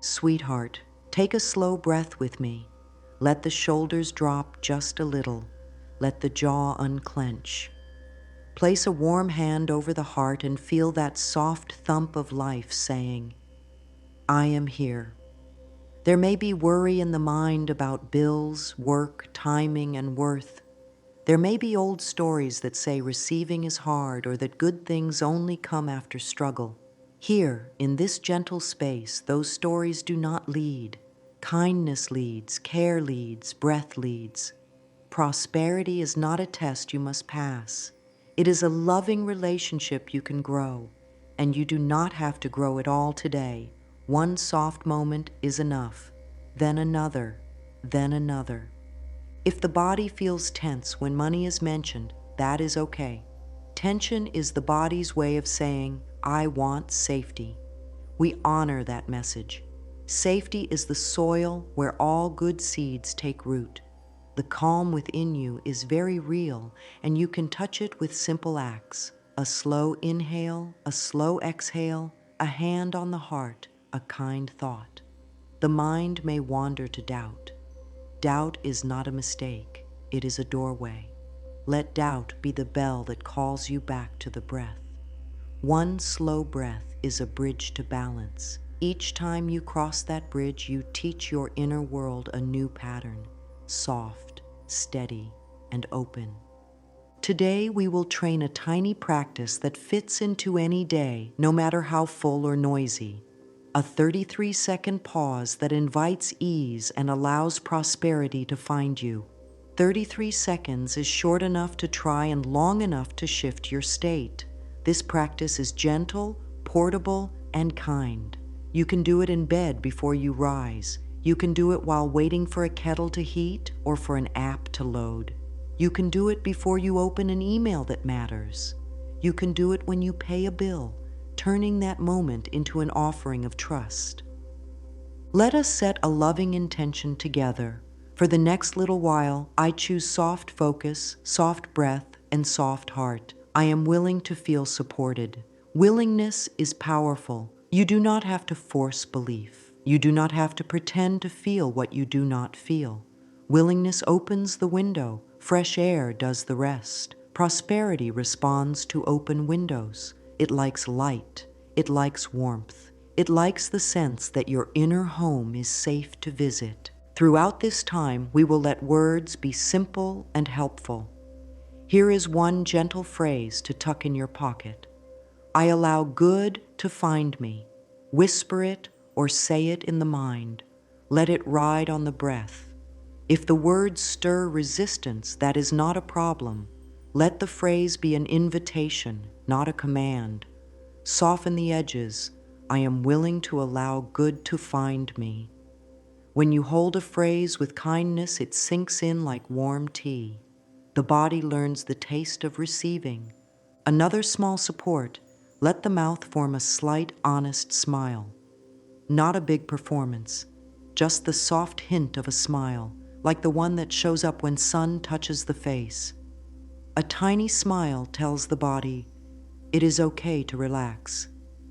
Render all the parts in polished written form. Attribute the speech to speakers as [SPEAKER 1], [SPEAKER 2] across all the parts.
[SPEAKER 1] Sweetheart, take a slow breath with me. Let the shoulders drop just a little. Let the jaw unclench. Place a warm hand over the heart and feel that soft thump of life saying, I am here. There may be worry in the mind about bills, work, timing, and worth. There may be old stories that say receiving is hard or that good things only come after struggle. Here, in this gentle space, those stories do not lead. Kindness leads, care leads, breath leads. Prosperity is not a test you must pass. It is a loving relationship you can grow, and you do not have to grow it all today. One soft moment is enough, then another, then another. If the body feels tense when money is mentioned, that is okay. Tension is the body's way of saying, I want safety. We honor that message. Safety is the soil where all good seeds take root. The calm within you is very real, and you can touch it with simple acts. A slow inhale, a slow exhale, a hand on the heart, a kind thought. The mind may wander to doubt. Doubt is not a mistake, it is a doorway. Let doubt be the bell that calls you back to the breath. One slow breath is a bridge to balance. Each time you cross that bridge, you teach your inner world a new pattern, soft, steady, and open. Today, we will train a tiny practice that fits into any day, no matter how full or noisy. A 33-second pause that invites ease and allows prosperity to find you. 33 seconds is short enough to try and long enough to shift your state. This practice is gentle, portable, and kind. You can do it in bed before you rise. You can do it while waiting for a kettle to heat or for an app to load. You can do it before you open an email that matters. You can do it when you pay a bill, turning that moment into an offering of trust. Let us set a loving intention together. For the next little while, I choose soft focus, soft breath, and soft heart. I am willing to feel supported. Willingness is powerful. You do not have to force belief. You do not have to pretend to feel what you do not feel. Willingness opens the window. Fresh air does the rest. Prosperity responds to open windows. It likes light. It likes warmth. It likes the sense that your inner home is safe to visit. Throughout this time, we will let words be simple and helpful. Here is one gentle phrase to tuck in your pocket. I allow good to find me. Whisper it or say it in the mind. Let it ride on the breath. If the words stir resistance, that is not a problem. Let the phrase be an invitation, not a command. Soften the edges. I am willing to allow good to find me. When you hold a phrase with kindness, it sinks in like warm tea. The body learns the taste of receiving. Another small support, let the mouth form a slight, honest smile. Not a big performance, just the soft hint of a smile, like the one that shows up when sun touches the face. A tiny smile tells the body, it is okay to relax.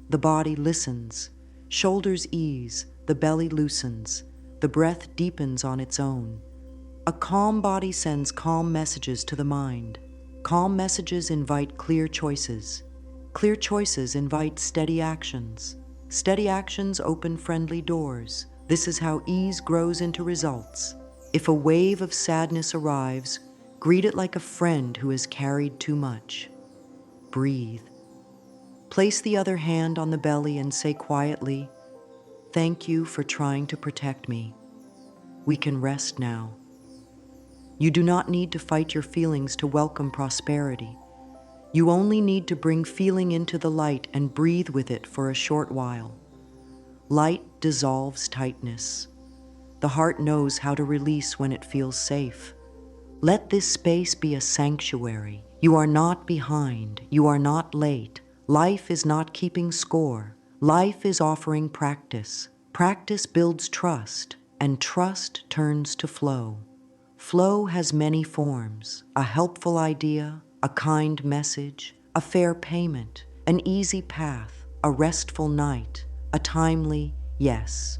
[SPEAKER 1] The body listens, shoulders ease, the belly loosens, the breath deepens on its own. A calm body sends calm messages to the mind. Calm messages invite clear choices. Clear choices invite steady actions. Steady actions open friendly doors. This is how ease grows into results. If a wave of sadness arrives, greet it like a friend who has carried too much. Breathe. Place the other hand on the belly and say quietly, thank you for trying to protect me. We can rest now. You do not need to fight your feelings to welcome prosperity. You only need to bring feeling into the light and breathe with it for a short while. Light dissolves tightness. The heart knows how to release when it feels safe. Let this space be a sanctuary. You are not behind. You are not late. Life is not keeping score. Life is offering practice. Practice builds trust, and trust turns to flow. Flow has many forms: a helpful idea, a kind message, a fair payment, an easy path, a restful night, a timely yes.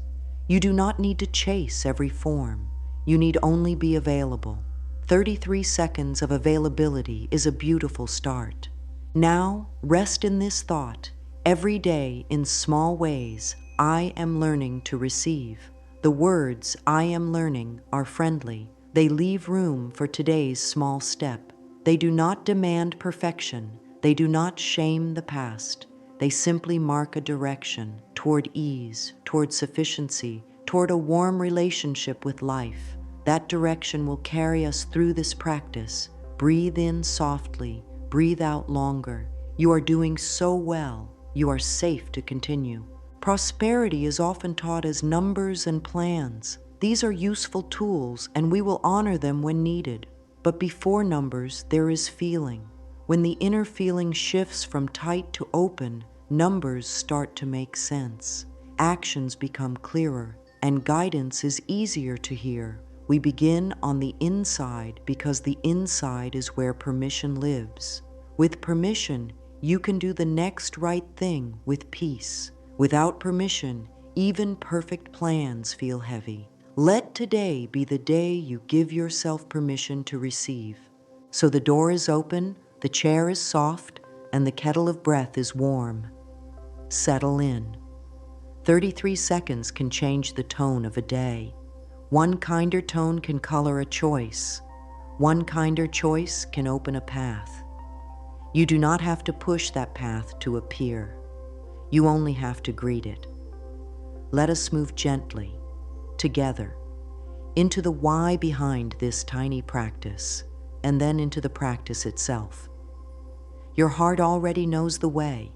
[SPEAKER 1] You do not need to chase every form. You need only be available. 33 seconds of availability is a beautiful start. Now, rest in this thought. Every day, in small ways, I am learning to receive. The words I am learning are friendly. They leave room for today's small step. They do not demand perfection. They do not shame the past. They simply mark a direction toward ease, toward sufficiency, toward a warm relationship with life. That direction will carry us through this practice. Breathe in softly, breathe out longer. You are doing so well. You are safe to continue. Prosperity is often taught as numbers and plans. These are useful tools, and we will honor them when needed. But before numbers, there is feeling. When the inner feeling shifts from tight to open, numbers start to make sense. Actions become clearer, and guidance is easier to hear. We begin on the inside because the inside is where permission lives. With permission, you can do the next right thing with peace. Without permission, even perfect plans feel heavy. Let today be the day you give yourself permission to receive. So the door is open, the chair is soft, and the kettle of breath is warm. Settle in. 33 seconds can change the tone of a day. One kinder tone can color a choice. One kinder choice can open a path. You do not have to push that path to appear. You only have to greet it. Let us move gently, together, into the why behind this tiny practice, and then into the practice itself. Your heart already knows the way.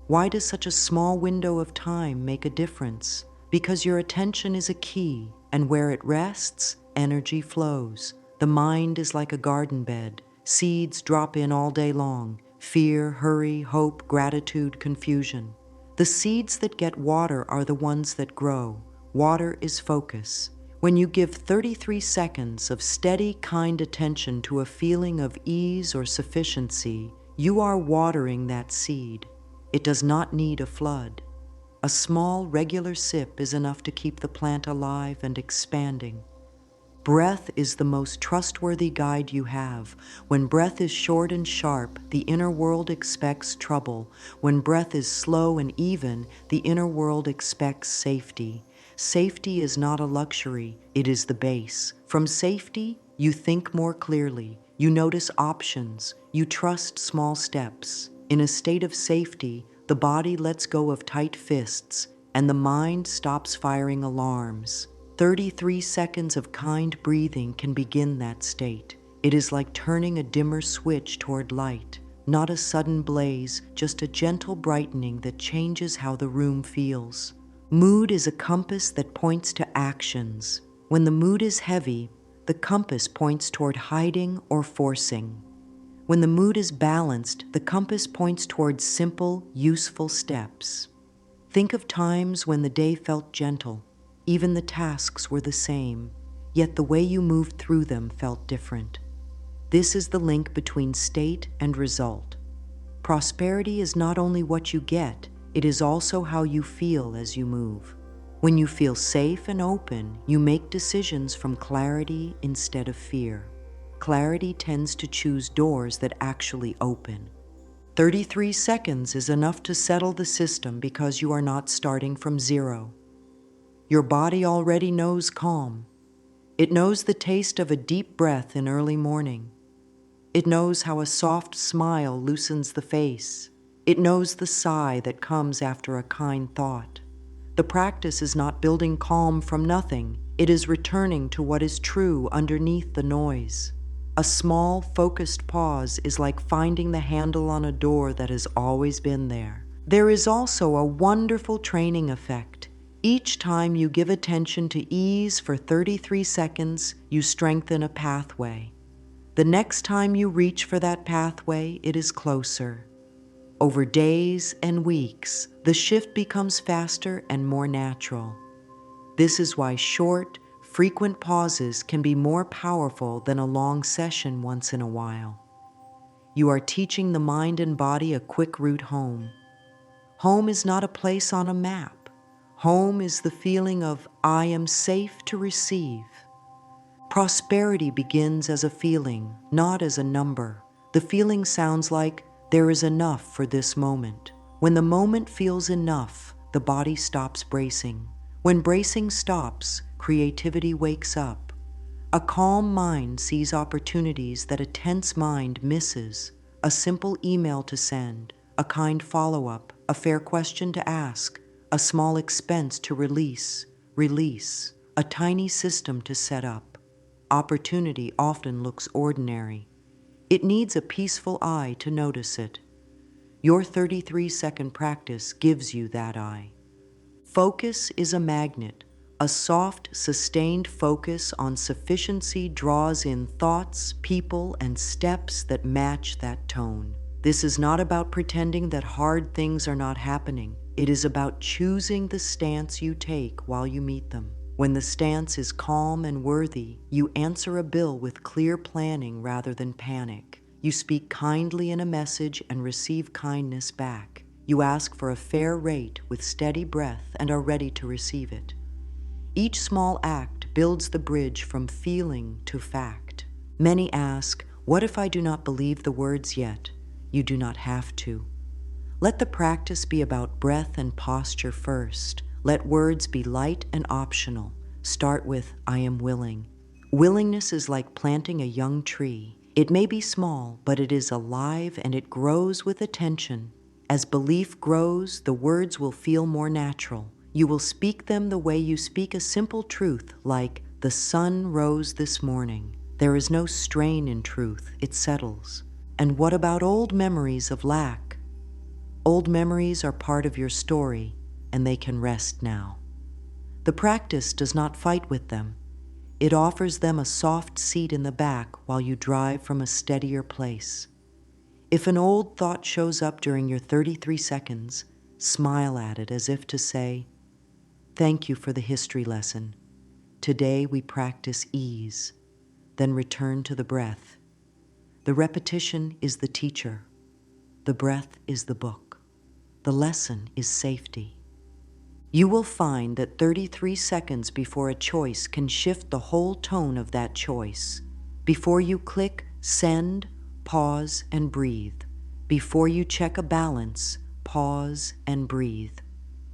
[SPEAKER 1] Why does such a small window of time make a difference? Because your attention is a key, and where it rests, energy flows. The mind is like a garden bed. Seeds drop in all day long. Fear, hurry, hope, gratitude, confusion. The seeds that get water are the ones that grow. Water is focus. When you give 33 seconds of steady, kind attention to a feeling of ease or sufficiency, you are watering that seed. It does not need a flood. A small, regular sip is enough to keep the plant alive and expanding. Breath is the most trustworthy guide you have. When breath is short and sharp, the inner world expects trouble. When breath is slow and even, the inner world expects safety. Safety is not a luxury, it is the base. From safety, you think more clearly. You notice options. You trust small steps. In a state of safety, the body lets go of tight fists, and the mind stops firing alarms. 33 seconds of kind breathing can begin that state. It is like turning a dimmer switch toward light. Not a sudden blaze, just a gentle brightening that changes how the room feels. Mood is a compass that points to actions. When the mood is heavy, the compass points toward hiding or forcing. When the mood is balanced, the compass points toward simple, useful steps. Think of times when the day felt gentle. Even the tasks were the same, yet the way you moved through them felt different. This is the link between state and result. Prosperity is not only what you get, it is also how you feel as you move. When you feel safe and open, you make decisions from clarity instead of fear. Clarity tends to choose doors that actually open. 33 seconds is enough to settle the system because you are not starting from zero. Your body already knows calm. It knows the taste of a deep breath in early morning. It knows how a soft smile loosens the face. It knows the sigh that comes after a kind thought. The practice is not building calm from nothing. It is returning to what is true underneath the noise. A small, focused pause is like finding the handle on a door that has always been there. There is also a wonderful training effect. Each time you give attention to ease for 33 seconds, you strengthen a pathway. The next time you reach for that pathway, it is closer. Over days and weeks, the shift becomes faster and more natural. This is why short, frequent pauses can be more powerful than a long session once in a while. You are teaching the mind and body a quick route home. Home is not a place on a map. Home is the feeling of I am safe to receive. Prosperity begins as a feeling, not as a number. The feeling sounds like there is enough for this moment. When the moment feels enough, the body stops bracing. When bracing stops, creativity wakes up. A calm mind sees opportunities that a tense mind misses. A simple email to send, a kind follow-up, a fair question to ask, a small expense to release, a tiny system to set up. Opportunity often looks ordinary. It needs a peaceful eye to notice it. Your 33-second practice gives you that eye. Focus is a magnet. A soft, sustained focus on sufficiency draws in thoughts, people, and steps that match that tone. This is not about pretending that hard things are not happening. It is about choosing the stance you take while you meet them. When the stance is calm and worthy, you answer a bill with clear planning rather than panic. You speak kindly in a message and receive kindness back. You ask for a fair rate with steady breath and are ready to receive it. Each small act builds the bridge from feeling to fact. Many ask, what if I do not believe the words yet? You do not have to. Let the practice be about breath and posture first. Let words be light and optional. Start with, I am willing. Willingness is like planting a young tree. It may be small, but it is alive and it grows with attention. As belief grows, the words will feel more natural. You will speak them the way you speak a simple truth, like, the sun rose this morning. There is no strain in truth, it settles. And what about old memories of lack? Old memories are part of your story, and they can rest now. The practice does not fight with them. It offers them a soft seat in the back while you drive from a steadier place. If an old thought shows up during your 33 seconds, smile at it as if to say, thank you for the history lesson. Today we practice ease, then return to the breath. The repetition is the teacher. The breath is the book. The lesson is safety. You will find that 33 seconds before a choice can shift the whole tone of that choice. Before you click send, pause, and breathe. Before you check a balance, pause and breathe.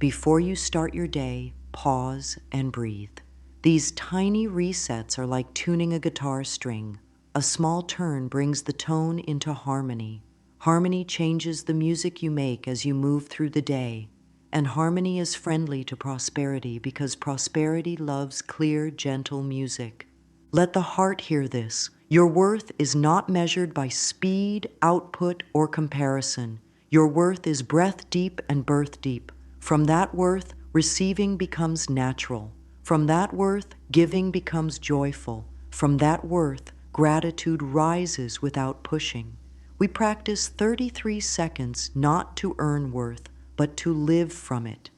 [SPEAKER 1] Before you start your day, pause and breathe. These tiny resets are like tuning a guitar string. A small turn brings the tone into harmony. Harmony changes the music you make as you move through the day. And harmony is friendly to prosperity because prosperity loves clear, gentle music. Let the heart hear this. Your worth is not measured by speed, output, or comparison. Your worth is breath deep and birth deep. From that worth, receiving becomes natural. From that worth, giving becomes joyful. From that worth, gratitude rises without pushing. We practice 33 seconds not to earn worth, but to live from it.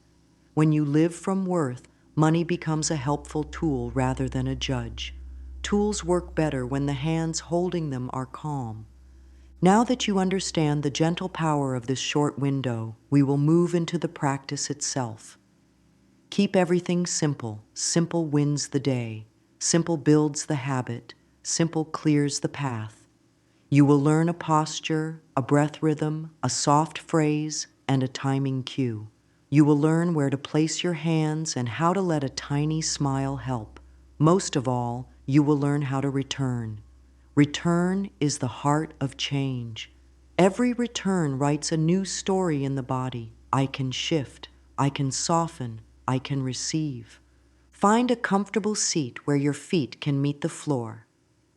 [SPEAKER 1] When you live from worth, money becomes a helpful tool rather than a judge. Tools work better when the hands holding them are calm. Now that you understand the gentle power of this short window, we will move into the practice itself. Keep everything simple. Simple wins the day. Simple builds the habit. Simple clears the path. You will learn a posture, a breath rhythm, a soft phrase, and a timing cue. You will learn where to place your hands and how to let a tiny smile help. Most of all, you will learn how to return. Return is the heart of change. Every return writes a new story in the body. I can shift, I can soften, I can receive. Find a comfortable seat where your feet can meet the floor.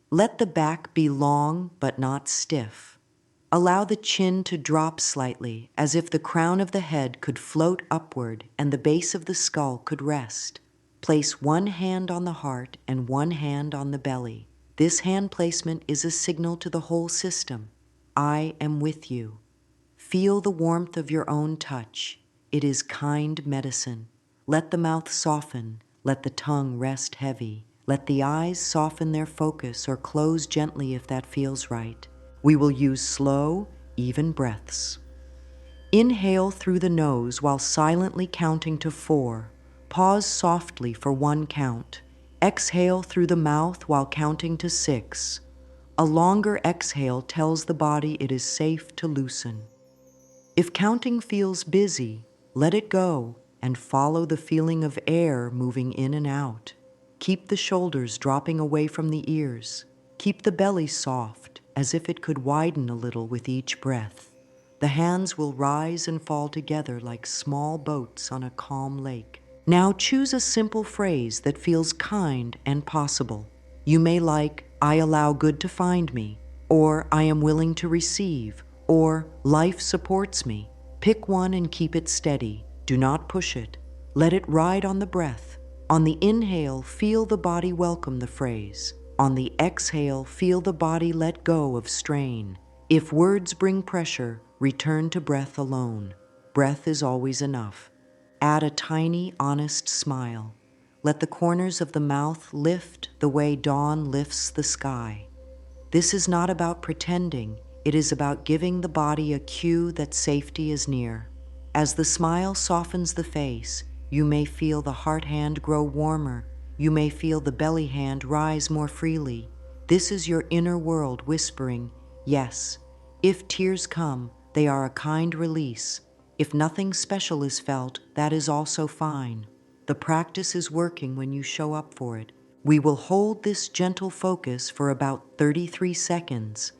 [SPEAKER 1] Let the back be long but not stiff. Allow the chin to drop slightly, as if the crown of the head could float upward and the base of the skull could rest. Place one hand on the heart and one hand on the belly. This hand placement is a signal to the whole system. I am with you. Feel the warmth of your own touch. It is kind medicine. Let the mouth soften. Let the tongue rest heavy. Let the eyes soften their focus or close gently if that feels right. We will use slow, even breaths. Inhale through the nose while silently counting to 4. Pause softly for 1 count. Exhale through the mouth while counting to 6. A longer exhale tells the body it is safe to loosen. If counting feels busy, let it go and follow the feeling of air moving in and out. Keep the shoulders dropping away from the ears. Keep the belly soft, as if it could widen a little with each breath. The hands will rise and fall together like small boats on a calm lake. Now choose a simple phrase that feels kind and possible. You may like, "I allow good to find me," or "I am willing to receive," or "Life supports me." Pick one and keep it steady. Do not push it. Let it ride on the breath. On the inhale, feel the body welcome the phrase. On the exhale, feel the body let go of strain. If words bring pressure, return to breath alone. Breath is always enough. Add a tiny, honest smile. Let the corners of the mouth lift the way dawn lifts the sky. This is not about pretending. It is about giving the body a cue that safety is near. As the smile softens the face, you may feel the heart hand grow warmer. You may feel the belly hand rise more freely. This is your inner world whispering, yes. If tears come, they are a kind release. If nothing special is felt, that is also fine. The practice is working when you show up for it. We will hold this gentle focus for about 33 seconds.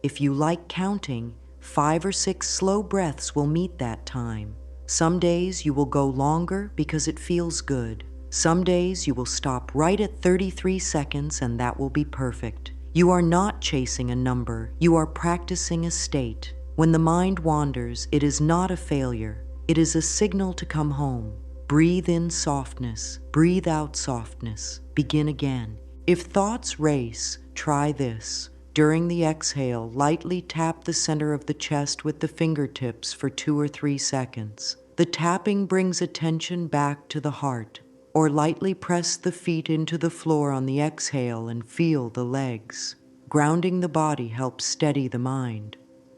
[SPEAKER 1] If you like counting, 5 or 6 slow breaths will meet that time. Some days you will go longer because it feels good. Some days you will stop right at 33 seconds and that will be perfect. You are not chasing a number, you are practicing a state. When the mind wanders, it is not a failure. It is a signal to come home. Breathe in softness, breathe out softness. Begin again. If thoughts race, try this. During the exhale, lightly tap the center of the chest with the fingertips for 2 or 3 seconds. The tapping brings attention back to the heart. Or lightly press the feet into the floor on the exhale and feel the legs. Grounding the body helps steady the mind.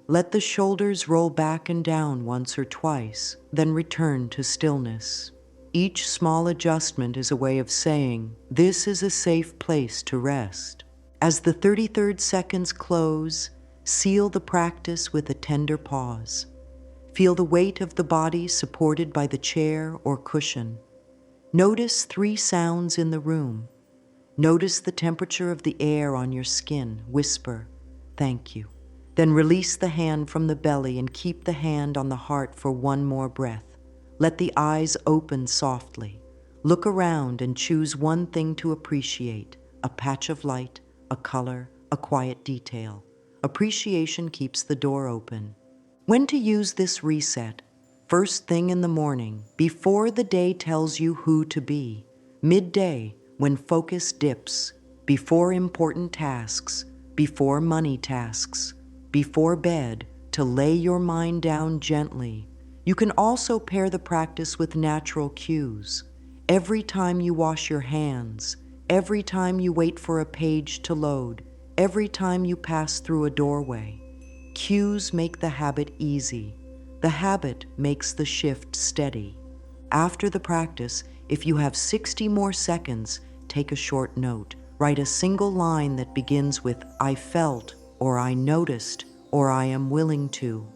[SPEAKER 1] Let the shoulders roll back and down once or twice, then return to stillness. Each small adjustment is a way of saying, this is a safe place to rest. As the 33rd seconds close, seal the practice with a tender pause. Feel the weight of the body supported by the chair or cushion. Notice 3 sounds in the room. Notice the temperature of the air on your skin. Whisper, "Thank you." Then release the hand from the belly and keep the hand on the heart for 1 more breath. Let the eyes open softly. Look around and choose 1 thing to appreciate, a patch of light, a color, a quiet detail. Appreciation keeps the door open. When to use this reset? First thing in the morning, before the day tells you who to be. Midday, when focus dips. Before important tasks. Before money tasks. Before bed, to lay your mind down gently. You can also pair the practice with natural cues. Every time you wash your hands, every time you wait for a page to load, every time you pass through a doorway. Cues make the habit easy. The habit makes the shift steady. After the practice, if you have 60 more seconds, take a short note. Write a single line that begins with "I felt," or "I noticed," or "I am willing to."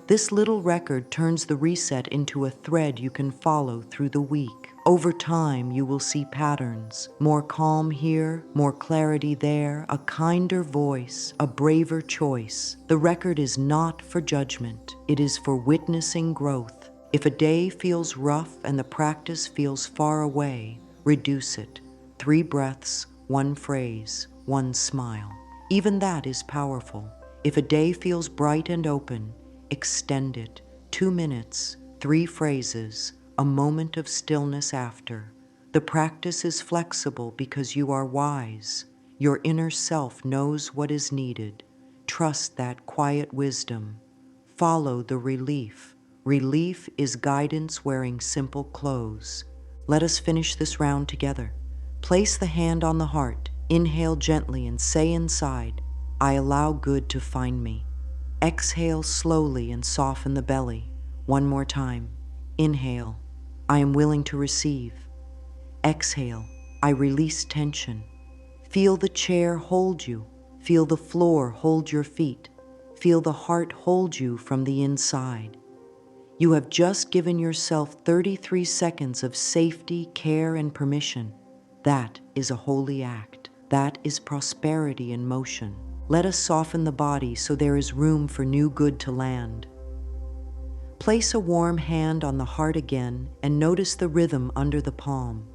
[SPEAKER 1] This little record turns the reset into a thread you can follow through the week. Over time, you will see patterns. More calm here, more clarity there, a kinder voice, a braver choice. The record is not for judgment. It is for witnessing growth. If a day feels rough and the practice feels far away, reduce it. 3 breaths, 1 phrase, 1 smile. Even that is powerful. If a day feels bright and open, extend it. 2 minutes, 3 phrases, a moment of stillness after. The practice is flexible because you are wise. Your inner self knows what is needed. Trust that quiet wisdom. Follow the relief. Relief is guidance wearing simple clothes. Let us finish this round together. Place the hand on the heart. Inhale gently and say inside, "I allow good to find me." Exhale slowly and soften the belly. 1 more time. Inhale, "I am willing to receive." Exhale, I release tension. Feel the chair hold you. Feel the floor hold your feet. Feel the heart hold you from the inside. You have just given yourself 33 seconds of safety, care, and permission. That is a holy act. That is prosperity in motion. Let us soften the body so there is room for new good to land. Place a warm hand on the heart again and notice the rhythm under the palm.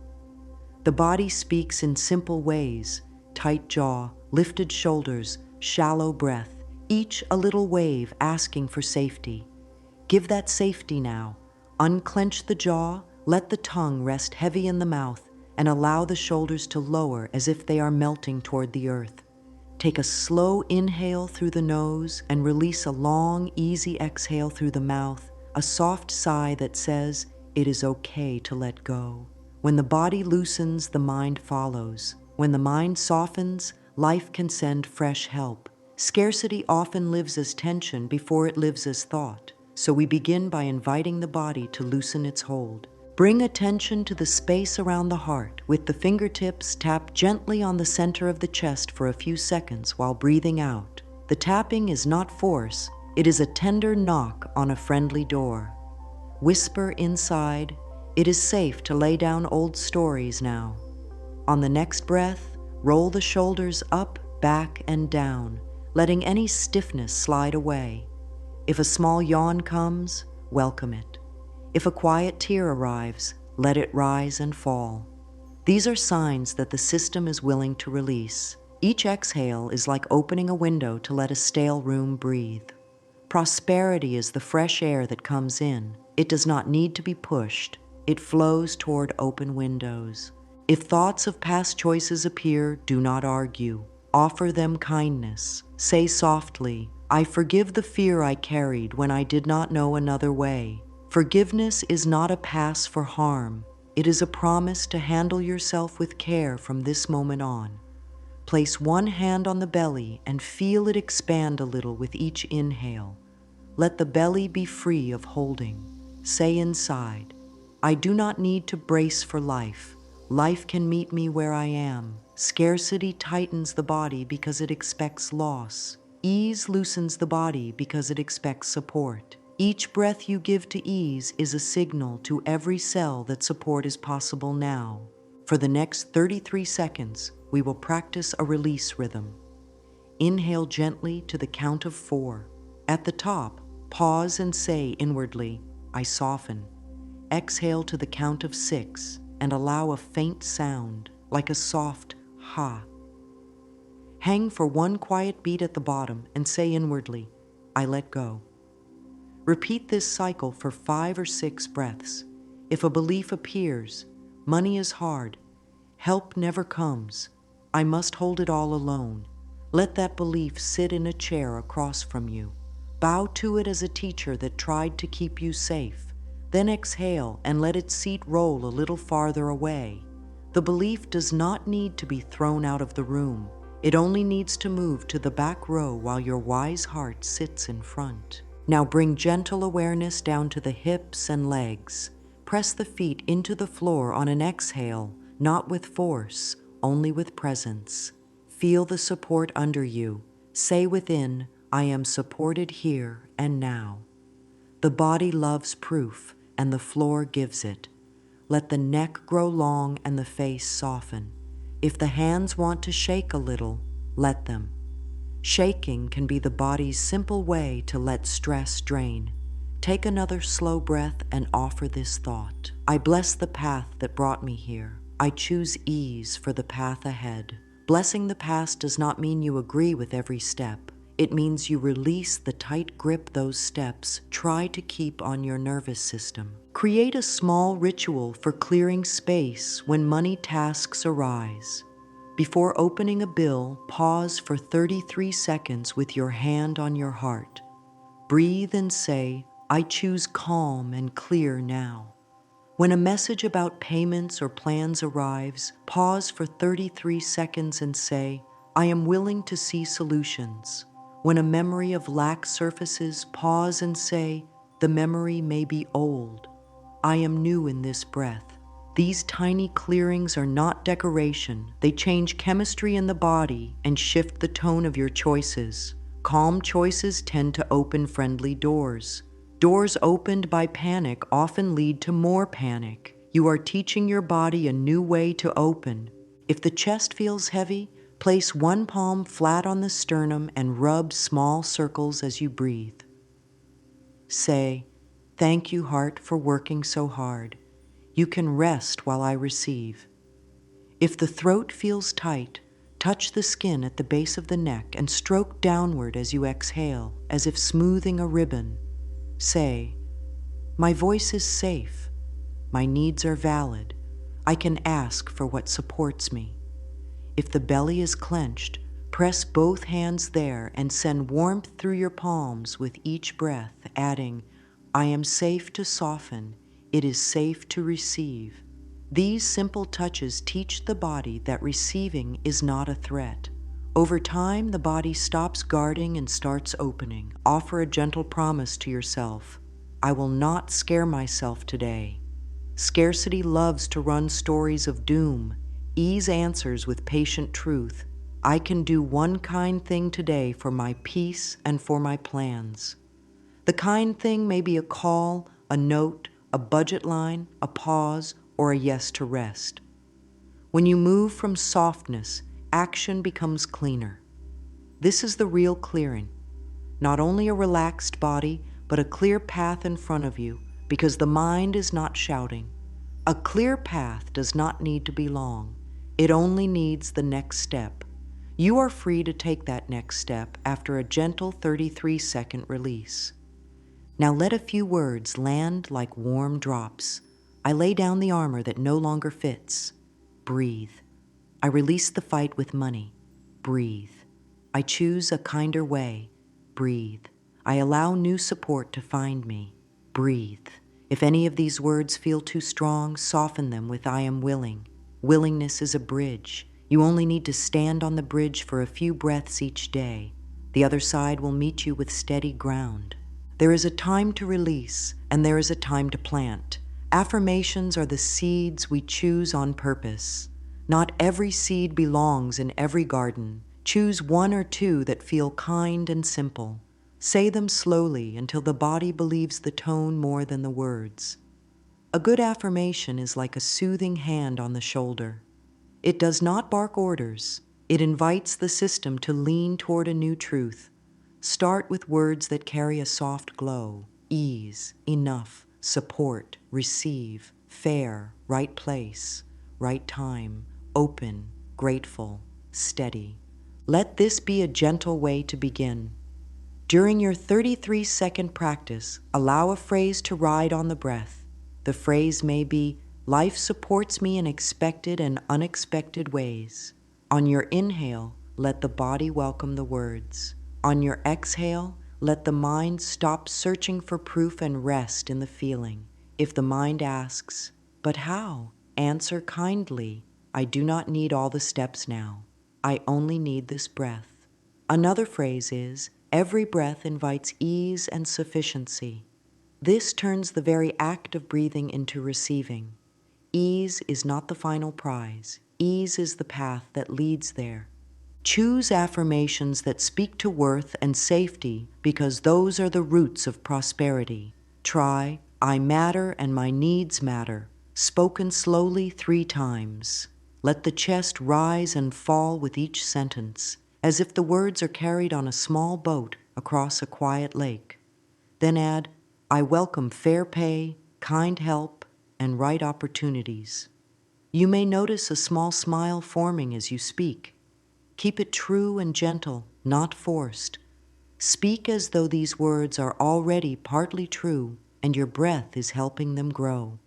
[SPEAKER 1] The body speaks in simple ways: tight jaw, lifted shoulders, shallow breath, each a little wave asking for safety. Give that safety now. Unclench the jaw, let the tongue rest heavy in the mouth, and allow the shoulders to lower as if they are melting toward the earth. Take a slow inhale through the nose and release a long, easy exhale through the mouth, a soft sigh that says, it is okay to let go. When the body loosens, the mind follows. When the mind softens, life can send fresh help. Scarcity often lives as tension before it lives as thought. So we begin by inviting the body to loosen its hold. Bring attention to the space around the heart. With the fingertips, tap gently on the center of the chest for a few seconds while breathing out. The tapping is not force, it is a tender knock on a friendly door. Whisper inside, it is safe to lay down old stories now. On the next breath, roll the shoulders up, back, and down, letting any stiffness slide away. If a small yawn comes, welcome it. If a quiet tear arrives, let it rise and fall. These are signs that the system is willing to release. Each exhale is like opening a window to let a stale room breathe. Prosperity is the fresh air that comes in. It does not need to be pushed. It flows toward open windows. If thoughts of past choices appear, do not argue. Offer them kindness. Say softly, I forgive the fear I carried when I did not know another way. Forgiveness is not a pass for harm. It is a promise to handle yourself with care from this moment on. Place one hand on the belly and feel it expand a little with each inhale. Let the belly be free of holding. Say inside, I do not need to brace for life. Life can meet me where I am. Scarcity tightens the body because it expects loss. Ease loosens the body because it expects support. Each breath you give to ease is a signal to every cell that support is possible now. For the next 33 seconds, we will practice a release rhythm. Inhale gently to the count of 4. At the top, pause and say inwardly, I soften. Exhale to the count of 6 and allow a faint sound, like a soft ha. Hang for one quiet beat at the bottom and say inwardly, I let go. Repeat this cycle for 5 or 6 breaths. If a belief appears, money is hard, help never comes, I must hold it all alone, let that belief sit in a chair across from you. Bow to it as a teacher that tried to keep you safe. Then exhale and let its seat roll a little farther away. The belief does not need to be thrown out of the room. It only needs to move to the back row while your wise heart sits in front. Now bring gentle awareness down to the hips and legs. Press the feet into the floor on an exhale, not with force, only with presence. Feel the support under you. Say within, I am supported here and now. The body loves proof, and the floor gives it. Let the neck grow long and the face soften. If the hands want to shake a little, let them. Shaking can be the body's simple way to let stress drain. Take another slow breath and offer this thought. I bless the path that brought me here. I choose ease for the path ahead. Blessing the past does not mean you agree with every step. It means you release the tight grip those steps try to keep on your nervous system. Create a small ritual for clearing space when money tasks arise. Before opening a bill, pause for 33 seconds with your hand on your heart. Breathe and say, I choose calm and clear now. When a message about payments or plans arrives, pause for 33 seconds and say, I am willing to see solutions. When a memory of lack surfaces, pause and say, the memory may be old. I am new in this breath. These tiny clearings are not decoration. They change chemistry in the body and shift the tone of your choices. Calm choices tend to open friendly doors. Doors opened by panic often lead to more panic. You are teaching your body a new way to open. If the chest feels heavy, place one palm flat on the sternum and rub small circles as you breathe. Say, "Thank you, heart, for working so hard. You can rest while I receive." If the throat feels tight, touch the skin at the base of the neck and stroke downward as you exhale, as if smoothing a ribbon. Say, "My voice is safe. My needs are valid. I can ask for what supports me." If the belly is clenched, press both hands there and send warmth through your palms with each breath, adding, "I am safe to soften. It is safe to receive." These simple touches teach the body that receiving is not a threat. Over time, the body stops guarding and starts opening. Offer a gentle promise to yourself. "I will not scare myself today." Scarcity loves to run stories of doom. Ease answers with patient truth. "I can do one kind thing today for my peace and for my plans." The kind thing may be a call, a note, a budget line, a pause, or a yes to rest. When you move from softness, action becomes cleaner. This is the real clearing. Not only a relaxed body, but a clear path in front of you, because the mind is not shouting. A clear path does not need to be long. It only needs the next step. You are free to take that next step after a gentle 33-second release. Now let a few words land like warm drops. I lay down the armor that no longer fits. Breathe. I release the fight with money. Breathe. I choose a kinder way. Breathe. I allow new support to find me. Breathe. If any of these words feel too strong, soften them with "I am willing." Willingness is a bridge. You only need to stand on the bridge for a few breaths each day. The other side will meet you with steady ground. There is a time to release, and there is a time to plant. Affirmations are the seeds we choose on purpose. Not every seed belongs in every garden. Choose one or two that feel kind and simple. Say them slowly until the body believes the tone more than the words. A good affirmation is like a soothing hand on the shoulder. It does not bark orders. It invites the system to lean toward a new truth. Start with words that carry a soft glow: ease, enough, support, receive, fair, right place, right time, open, grateful, steady. Let this be a gentle way to begin. During your 33-second practice, allow a phrase to ride on the breath. The phrase may be, "Life supports me in expected and unexpected ways." On your inhale, let the body welcome the words. On your exhale, let the mind stop searching for proof and rest in the feeling. If the mind asks, "But how?" answer kindly, "I do not need all the steps now. I only need this breath." Another phrase is, "Every breath invites ease and sufficiency." This turns the very act of breathing into receiving. Ease is not the final prize. Ease is the path that leads there. Choose affirmations that speak to worth and safety, because those are the roots of prosperity. Try, "I matter and my needs matter," spoken slowly 3 times. Let the chest rise and fall with each sentence, as if the words are carried on a small boat across a quiet lake. Then add, "I welcome fair pay, kind help, and right opportunities." You may notice a small smile forming as you speak. Keep it true and gentle, not forced. Speak as though these words are already partly true and your breath is helping them grow.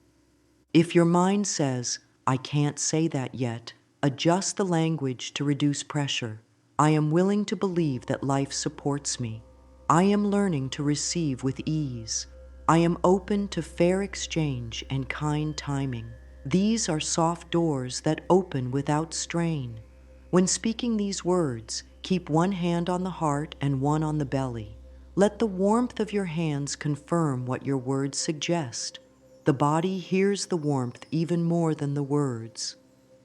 [SPEAKER 1] If your mind says, "I can't say that yet," adjust the language to reduce pressure. "I am willing to believe that life supports me. I am learning to receive with ease. I am open to fair exchange and kind timing." These are soft doors that open without strain. When speaking these words, keep one hand on the heart and one on the belly. Let the warmth of your hands confirm what your words suggest. The body hears the warmth even more than the words.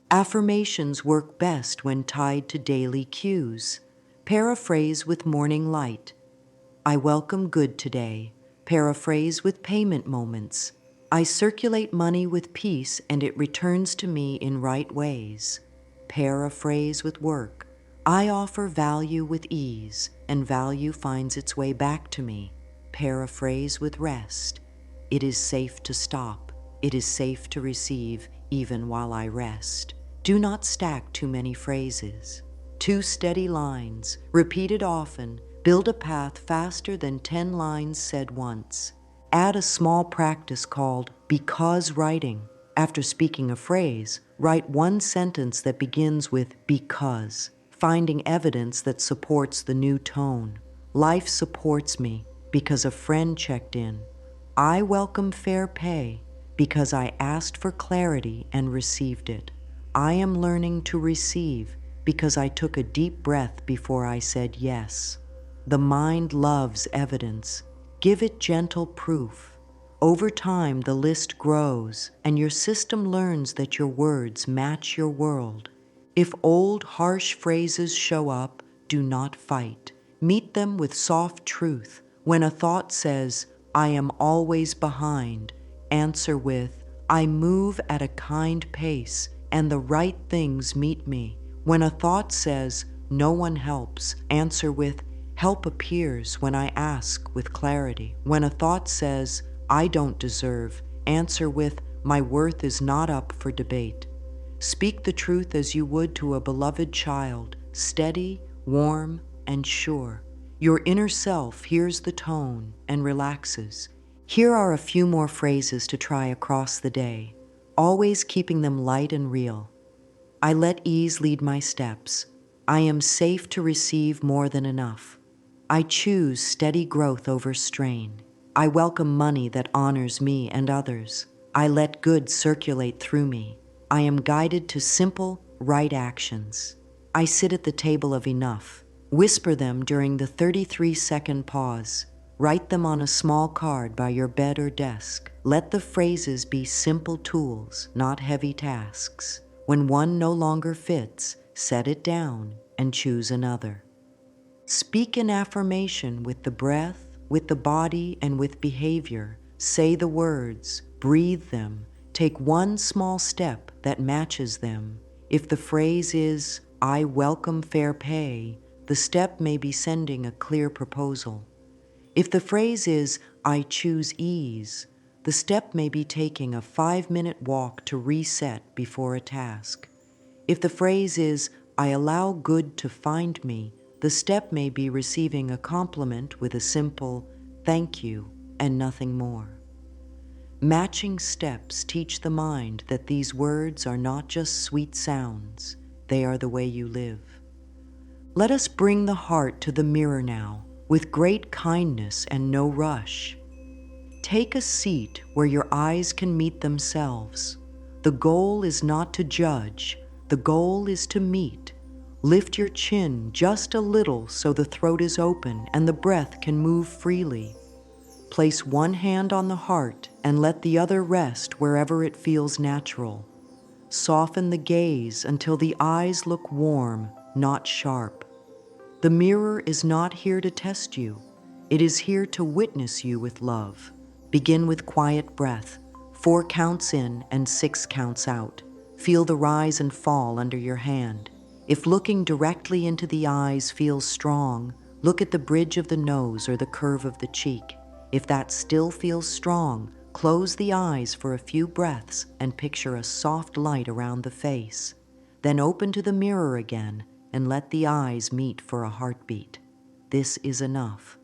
[SPEAKER 1] Affirmations work best when tied to daily cues. Paraphrase with morning light. I welcome good today. Paraphrase with payment moments. I circulate money with peace and it returns to me in right ways. Paraphrase with work. I offer value with ease and value finds its way back to me. Paraphrase with rest. It is safe to stop. It is safe to receive even while I rest. Do not stack too many phrases. 2 steady lines, repeated often, build a path faster than 10 lines said once. Add a small practice called because writing. After speaking a phrase, write 1 sentence that begins with because, finding evidence that supports the new tone. Life supports me because a friend checked in. I welcome fair pay because I asked for clarity and received it. I am learning to receive because I took a deep breath before I said yes. The mind loves evidence. Give it gentle proof. Over time, the list grows, and your system learns that your words match your world. If old, harsh phrases show up, do not fight. Meet them with soft truth. When a thought says, I am always behind, answer with, I move at a kind pace, and the right things meet me. When a thought says, no one helps, answer with, help appears when I ask with clarity. When a thought says, I don't deserve, answer with, my worth is not up for debate. Speak the truth as you would to a beloved child, steady, warm, and sure. Your inner self hears the tone and relaxes. Here are a few more phrases to try across the day, always keeping them light and real. I let ease lead my steps. I am safe to receive more than enough. I choose steady growth over strain. I welcome money that honors me and others. I let good circulate through me. I am guided to simple, right actions. I sit at the table of enough. Whisper them during the 33-second pause. Write them on a small card by your bed or desk. Let the phrases be simple tools, not heavy tasks. When one no longer fits, set it down and choose another. Speak an affirmation with the breath, with the body, and with behavior. Say the words, breathe them. Take one small step that matches them. If the phrase is, I welcome fair pay, the step may be sending a clear proposal. If the phrase is, I choose ease, the step may be taking a 5-minute walk to reset before a task. If the phrase is, I allow good to find me, the step may be receiving a compliment with a simple, thank you, and nothing more. Matching steps teach the mind that these words are not just sweet sounds, they are the way you live. Let us bring the heart to the mirror now, with great kindness and no rush. Take a seat where your eyes can meet themselves. The goal is not to judge, the goal is to meet. Lift your chin just a little so the throat is open and the breath can move freely. Place one hand on the heart and let the other rest wherever it feels natural. Soften the gaze until the eyes look warm, not sharp. The mirror is not here to test you. It is here to witness you with love. Begin with quiet breath, 4 counts in and 6 counts out. Feel the rise and fall under your hand. If looking directly into the eyes feels strong, look at the bridge of the nose or the curve of the cheek. If that still feels strong, close the eyes for a few breaths and picture a soft light around the face. Then open to the mirror again and let the eyes meet for a heartbeat. This is enough.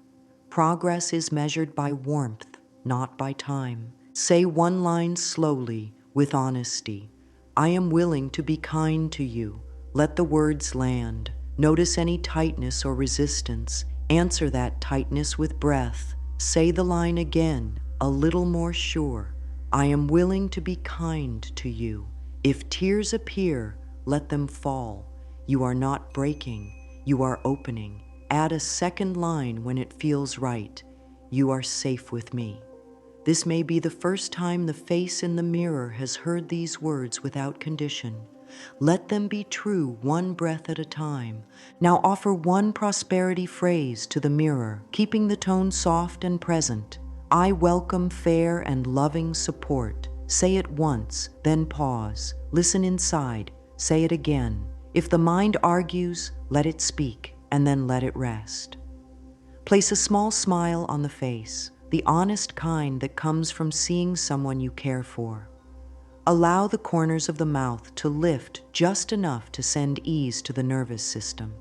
[SPEAKER 1] Progress is measured by warmth, not by time. Say one line slowly, with honesty. I am willing to be kind to you. Let the words land. Notice any tightness or resistance. Answer that tightness with breath. Say the line again, a little more sure. I am willing to be kind to you. If tears appear, let them fall. You are not breaking, you are opening. Add a second line when it feels right. You are safe with me. This may be the first time the face in the mirror has heard these words without condition. Let them be true, one breath at a time. Now offer one prosperity phrase to the mirror, keeping the tone soft and present. I welcome fair and loving support. Say it once, then pause. Listen inside. Say it again. If the mind argues, let it speak, and then let it rest. Place a small smile on the face, the honest kind that comes from seeing someone you care for. Allow the corners of the mouth to lift just enough to send ease to the nervous system.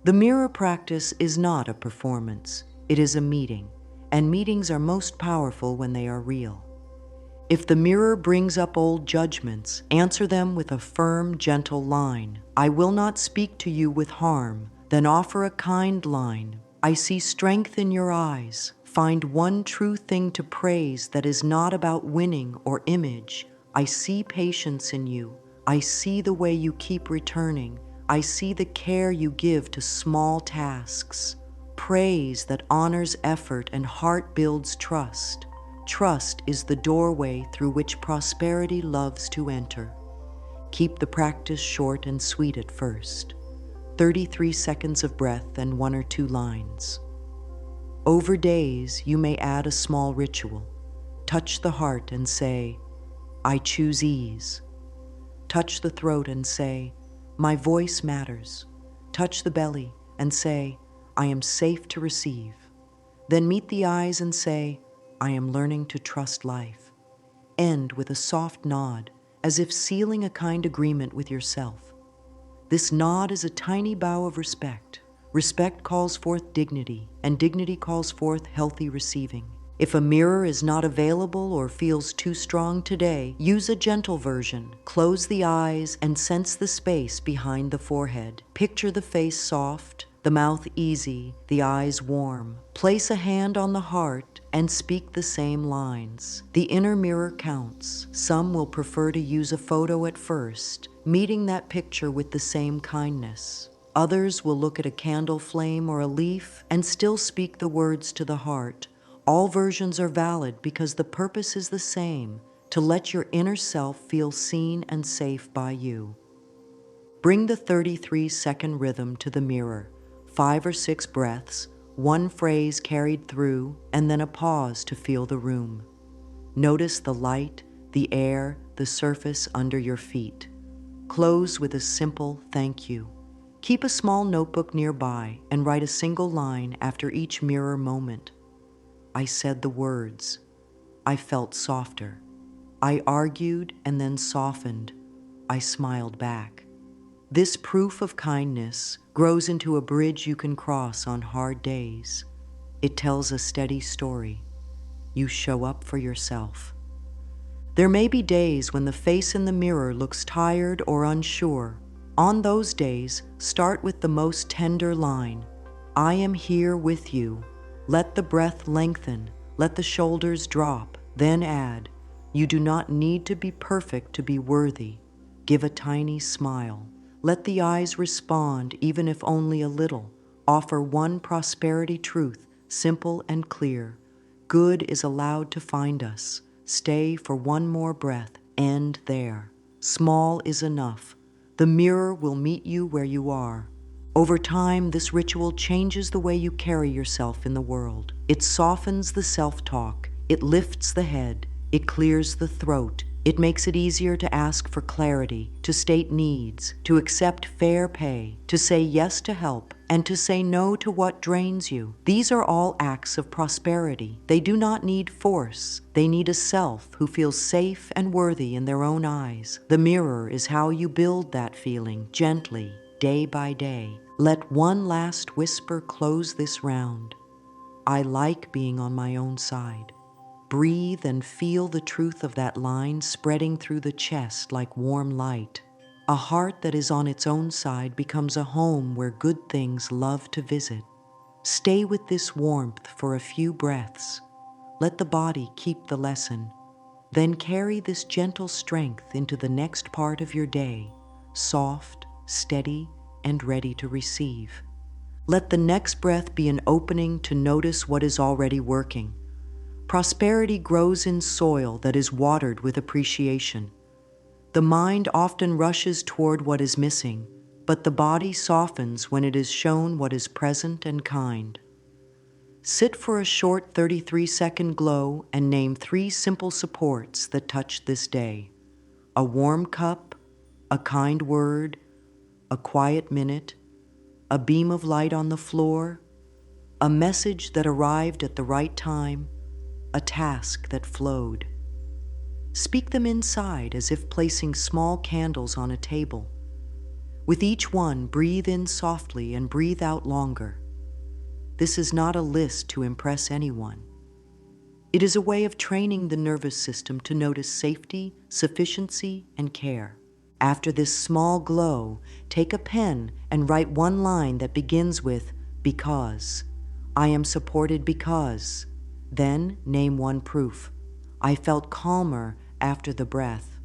[SPEAKER 1] The mirror practice is not a performance, it is a meeting, and meetings are most powerful when they are real. If the mirror brings up old judgments, answer them with a firm, gentle line. I will not speak to you with harm. Then offer a kind line. I see strength in your eyes. Find one true thing to praise that is not about winning or image. I see patience in you. I see the way you keep returning. I see the care you give to small tasks. Praise that honors effort and heart builds trust. Trust is the doorway through which prosperity loves to enter. Keep the practice short and sweet at first. 33 seconds of breath and 1 or 2 lines. Over days, you may add a small ritual. Touch the heart and say, I choose ease. Touch the throat and say, my voice matters. Touch the belly and say, I am safe to receive. Then meet the eyes and say, I am learning to trust life. End with a soft nod, as if sealing a kind agreement with yourself. This nod is a tiny bow of respect. Respect calls forth dignity, and dignity calls forth healthy receiving. If a mirror is not available or feels too strong today, use a gentle version. Close the eyes and sense the space behind the forehead. Picture the face soft, the mouth easy, the eyes warm. Place a hand on the heart and speak the same lines. The inner mirror counts. Some will prefer to use a photo at first, meeting that picture with the same kindness. Others will look at a candle flame or a leaf and still speak the words to the heart. All versions are valid because the purpose is the same, to let your inner self feel seen and safe by you. Bring the 33-second rhythm to the mirror, 5 or 6 breaths, 1 phrase carried through, and then a pause to feel the room. Notice the light, the air, the surface under your feet. Close with a simple thank you. Keep a small notebook nearby and write a single line after each mirror moment. I said the words. I felt softer. I argued and then softened. I smiled back. This proof of kindness grows into a bridge you can cross on hard days. It tells a steady story. You show up for yourself. There may be days when the face in the mirror looks tired or unsure. On those days, start with the most tender line. I am here with you. Let the breath lengthen. Let the shoulders drop. Then add, you do not need to be perfect to be worthy. Give a tiny smile. Let the eyes respond, even if only a little. Offer one prosperity truth, simple and clear. Good is allowed to find us. Stay for one more breath. End there. Small is enough. The mirror will meet you where you are. Over time, this ritual changes the way you carry yourself in the world. It softens the self-talk. It lifts the head. It clears the throat. It makes it easier to ask for clarity, to state needs, to accept fair pay, to say yes to help, and to say no to what drains you. These are all acts of prosperity. They do not need force. They need a self who feels safe and worthy in their own eyes. The mirror is how you build that feeling, gently, day by day. Let one last whisper close this round. I like being on my own side. Breathe and feel the truth of that line spreading through the chest like warm light. A heart that is on its own side becomes a home where good things love to visit. Stay with this warmth for a few breaths. Let the body keep the lesson. Then carry this gentle strength into the next part of your day, soft, steady, and ready to receive. Let the next breath be an opening to notice what is already working. Prosperity grows in soil that is watered with appreciation. The mind often rushes toward what is missing, but the body softens when it is shown what is present and kind. Sit for a short 33-second glow and name 3 simple supports that touch this day. A warm cup, a kind word, a quiet minute, a beam of light on the floor, a message that arrived at the right time, a task that flowed. Speak them inside as if placing small candles on a table. With each one, breathe in softly and breathe out longer. This is not a list to impress anyone. It is a way of training the nervous system to notice safety, sufficiency, and care. After this small glow, take a pen and write one line that begins with because. I am supported because. Then name one proof. I felt calmer after the breath.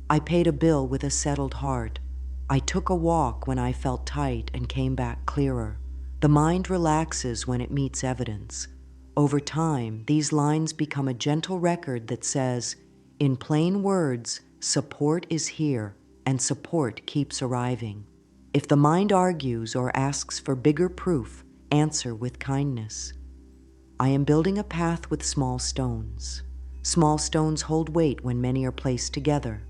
[SPEAKER 1] I paid a bill with a settled heart. I took a walk when I felt tight and came back clearer. The mind relaxes when it meets evidence. Over time, these lines become a gentle record that says, in plain words, support is here, and support keeps arriving. If the mind argues or asks for bigger proof, answer with kindness. I am building a path with small stones. Small stones hold weight when many are placed together.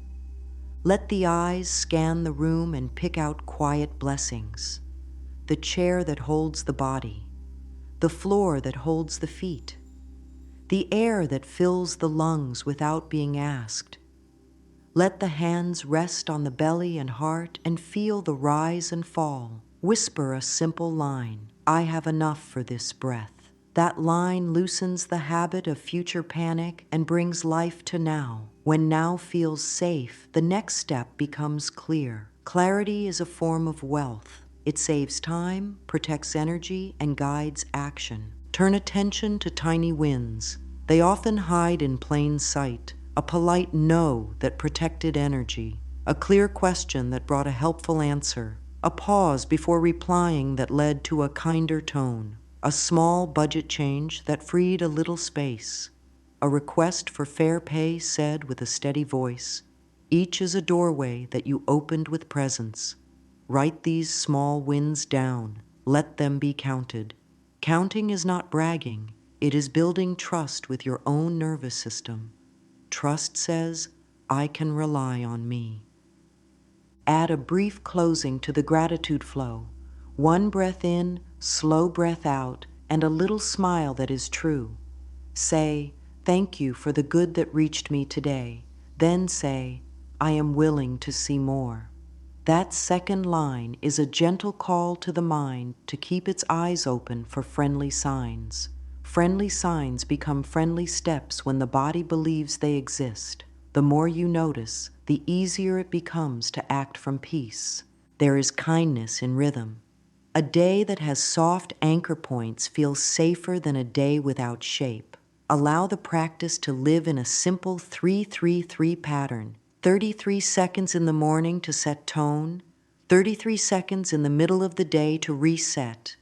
[SPEAKER 1] Let the eyes scan the room and pick out quiet blessings. The chair that holds the body, the floor that holds the feet, the air that fills the lungs without being asked. Let the hands rest on the belly and heart and feel the rise and fall. Whisper a simple line, I have enough for this breath. That line loosens the habit of future panic and brings life to now. When now feels safe, the next step becomes clear. Clarity is a form of wealth. It saves time, protects energy, and guides action. Turn attention to tiny wins. They often hide in plain sight. A polite no that protected energy. A clear question that brought a helpful answer. A pause before replying that led to a kinder tone. A small budget change that freed a little space. A request for fair pay said with a steady voice. Each is a doorway that you opened with presence. Write these small wins down. Let them be counted. Counting is not bragging. It is building trust with your own nervous system. Trust says, I can rely on me. Add a brief closing to the gratitude flow. One breath in, slow breath out, and a little smile that is true. Say, thank you for the good that reached me today. Then say, I am willing to see more. That second line is a gentle call to the mind to keep its eyes open for friendly signs. Friendly signs become friendly steps when the body believes they exist. The more you notice, the easier it becomes to act from peace. There is kindness in rhythm. A day that has soft anchor points feels safer than a day without shape. Allow the practice to live in a simple 3-3-3 pattern. 33 seconds in the morning to set tone, 33 seconds in the middle of the day to reset,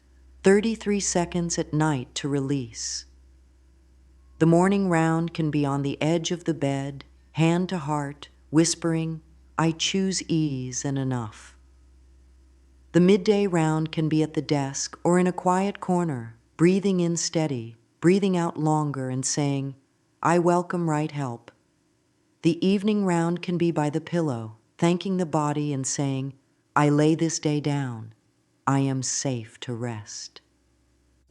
[SPEAKER 1] 33 seconds at night to release. The morning round can be on the edge of the bed, hand to heart, whispering, I choose ease and enough. The midday round can be at the desk or in a quiet corner, breathing in steady, breathing out longer and saying, I welcome right help. The evening round can be by the pillow, thanking the body and saying, I lay this day down. I am safe to rest.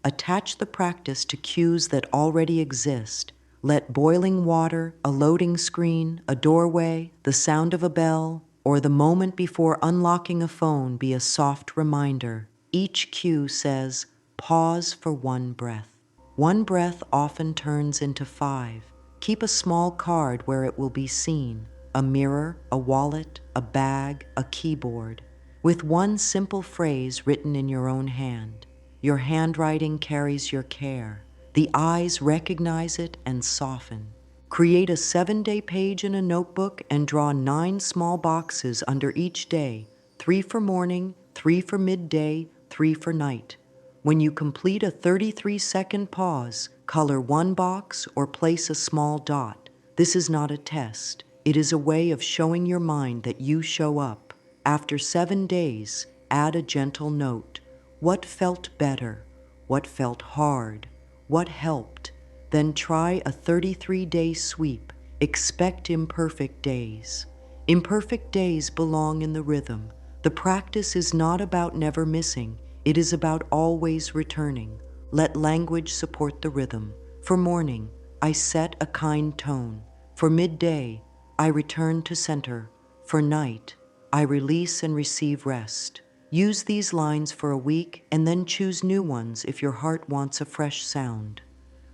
[SPEAKER 1] Attach the practice to cues that already exist. Let boiling water, a loading screen, a doorway, the sound of a bell, or the moment before unlocking a phone be a soft reminder. Each cue says, pause for one breath. One breath often turns into 5. Keep a small card where it will be seen, a mirror, a wallet, a bag, a keyboard, with one simple phrase written in your own hand. Your handwriting carries your care. The eyes recognize it and soften. Create a 7-day page in a notebook and draw 9 small boxes under each day, 3 for morning, 3 for midday, 3 for night. When you complete a 33-second pause, color one box, or place a small dot. This is not a test. It is a way of showing your mind that you show up. After 7 days, add a gentle note. What felt better? What felt hard? What helped? Then try a 33-day sweep. Expect imperfect days. Imperfect days belong in the rhythm. The practice is not about never missing. It is about always returning. Let language support the rhythm. For morning, I set a kind tone. For midday, I return to center. For night, I release and receive rest. Use these lines for a week and then choose new ones if your heart wants a fresh sound.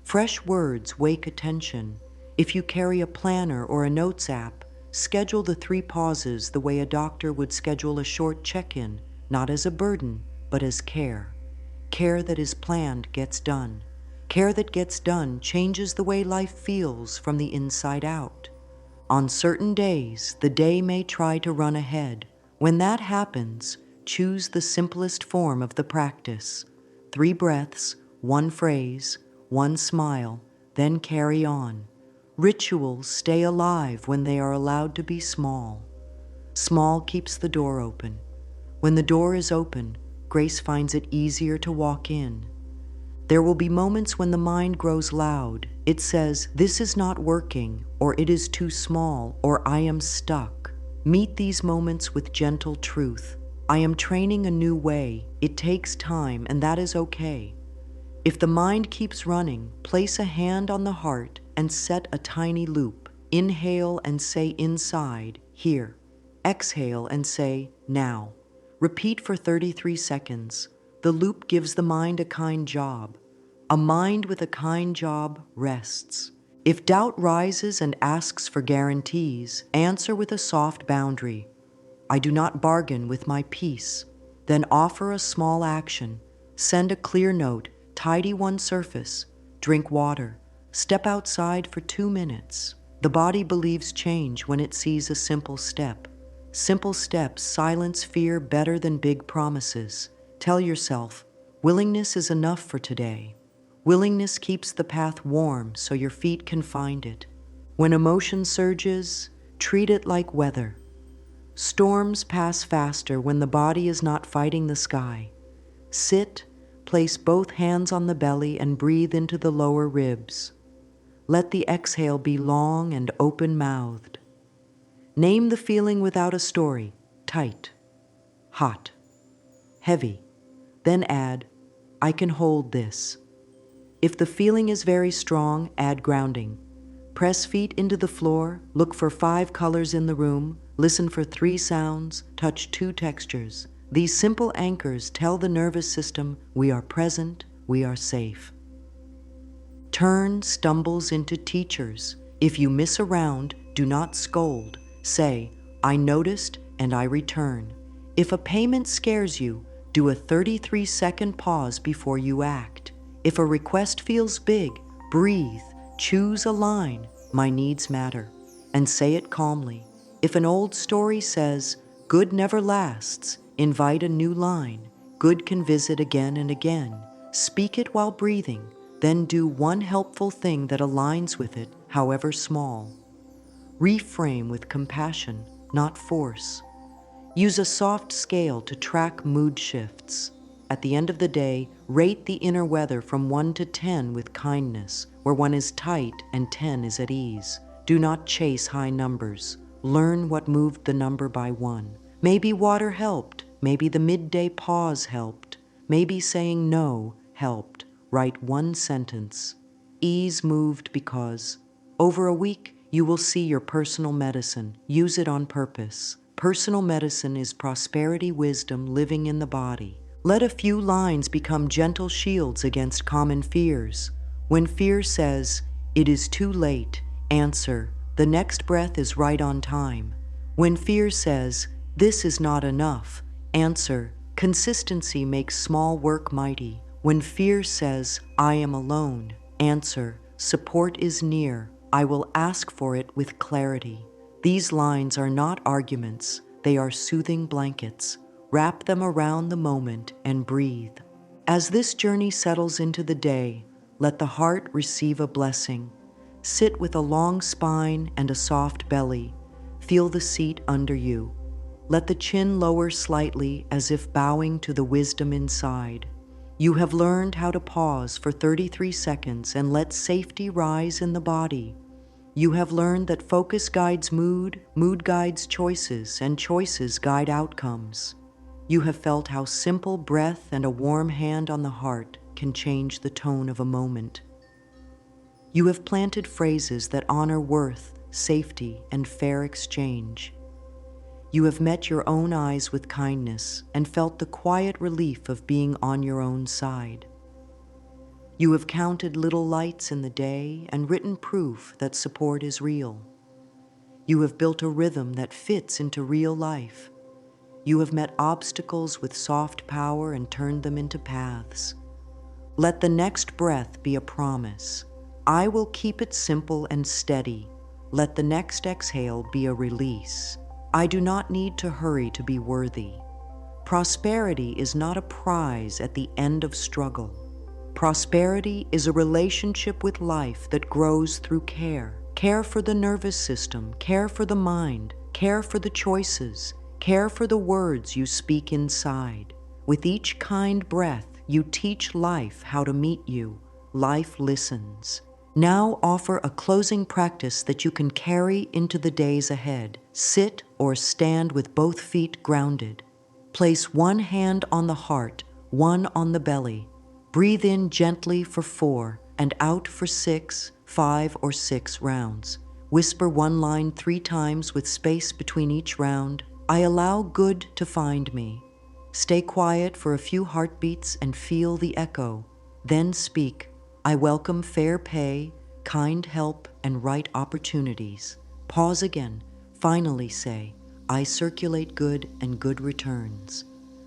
[SPEAKER 1] Fresh words wake attention. If you carry a planner or a notes app, schedule the 3 pauses the way a doctor would schedule a short check-in, not as a burden, but as care. Care that is planned gets done. Care that gets done changes the way life feels from the inside out. On certain days, the day may try to run ahead. When that happens, choose the simplest form of the practice. 3 breaths, 1 phrase, 1 smile, then carry on. Rituals stay alive when they are allowed to be small. Small keeps the door open. When the door is open, grace finds it easier to walk in. There will be moments when the mind grows loud. It says, "This is not working," or "It is too small," or "I am stuck." Meet these moments with gentle truth. I am training a new way. It takes time, and that is okay. If the mind keeps running, place a hand on the heart and set a tiny loop. Inhale and say inside, here. Exhale and say now. Repeat for 33 seconds. The loop gives the mind a kind job. A mind with a kind job rests. If doubt rises and asks for guarantees, answer with a soft boundary. I do not bargain with my peace. Then offer a small action. Send a clear note, tidy one surface, drink water, step outside for 2 minutes. The body believes change when it sees a simple step. Simple steps silence fear better than big promises. Tell yourself, willingness is enough for today. Willingness keeps the path warm so your feet can find it. When emotion surges, treat it like weather. Storms pass faster when the body is not fighting the sky. Sit, place both hands on the belly and breathe into the lower ribs. Let the exhale be long and open-mouthed. Name the feeling without a story. Tight, hot, heavy. Then add, I can hold this. If the feeling is very strong, add grounding. Press feet into the floor, look for 5 colors in the room, listen for 3 sounds, touch 2 textures. These simple anchors tell the nervous system we are present, we are safe. Turn stumbles into teachers. If you miss a round, do not scold. Say, I noticed and I return. If a payment scares you, do a 33-second pause before you act. If a request feels big, breathe, choose a line, my needs matter, and say it calmly. If an old story says, good never lasts, invite a new line. Good can visit again and again. Speak it while breathing, then do one helpful thing that aligns with it, however small. Reframe with compassion, not force. Use a soft scale to track mood shifts. At the end of the day, rate the inner weather from 1 to 10 with kindness, where 1 is tight and 10 is at ease. Do not chase high numbers. Learn what moved the number by 1. Maybe water helped. Maybe the midday pause helped. Maybe saying no helped. Write 1 sentence. Ease moved because. Over a week, you will see your personal medicine. Use it on purpose. Personal medicine is prosperity wisdom living in the body. Let a few lines become gentle shields against common fears. When fear says, it is too late, answer, the next breath is right on time. When fear says, this is not enough, answer, consistency makes small work mighty. When fear says, I am alone, answer, support is near. I will ask for it with clarity. These lines are not arguments, they are soothing blankets. Wrap them around the moment and breathe. As this journey settles into the day, Let the heart receive a blessing. Sit with a long spine and a soft belly. Feel the seat under you. Let the chin lower slightly as if bowing to the wisdom inside. You have learned how to pause for 33 seconds and let safety rise in the body. You have learned that focus guides mood, mood guides choices, and choices guide outcomes. You have felt how simple breath and a warm hand on the heart can change the tone of a moment. You have planted phrases that honor worth, safety, and fair exchange. You have met your own eyes with kindness and felt the quiet relief of being on your own side. You have counted little lights in the day and written proof that support is real. You have built a rhythm that fits into real life. You have met obstacles with soft power and turned them into paths. Let the next breath be a promise. I will keep it simple and steady. Let the next exhale be a release. I do not need to hurry to be worthy. Prosperity is not a prize at the end of struggle. Prosperity is a relationship with life that grows through care. Care for the nervous system, care for the mind, care for the choices, care for the words you speak inside. With each kind breath, you teach life how to meet you. Life listens. Now offer a closing practice that you can carry into the days ahead. Sit or stand with both feet grounded. Place one hand on the heart, one on the belly. Breathe in gently for 4 and out for 6, 5 or 6 rounds. Whisper one line 3 times with space between each round. I allow good to find me. Stay quiet for a few heartbeats and feel the echo. Then speak. I welcome fair pay, kind help, and right opportunities. Pause again. Finally say, I circulate good and good returns.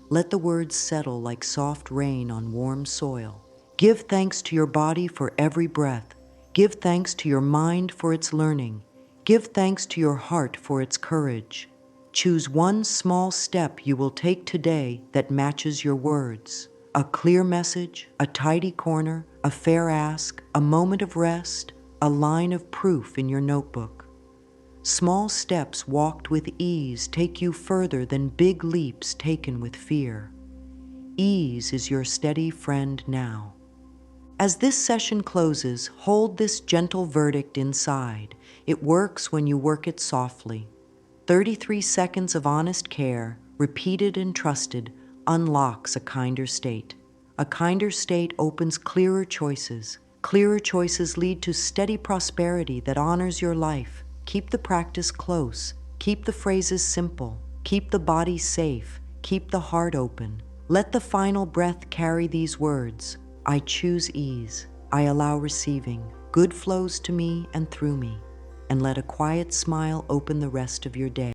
[SPEAKER 1] Let the words settle like soft rain on warm soil. Give thanks to your body for every breath. Give thanks to your mind for its learning. Give thanks to your heart for its courage. Choose one small step you will take today that matches your words. A clear message, a tidy corner, a fair ask, a moment of rest, a line of proof in your notebook. Small steps walked with ease take you further than big leaps taken with fear. Ease is your steady friend now. As this session closes, hold this gentle verdict inside. It works when you work it softly. 33 seconds of honest care, repeated and trusted, unlocks a kinder state. A kinder state opens clearer choices. Clearer choices lead to steady prosperity that honors your life. Keep the practice close. Keep the phrases simple. Keep the body safe. Keep the heart open. Let the final breath carry these words. I choose ease. I allow receiving. Good flows to me and through me. And let a quiet smile open the rest of your day.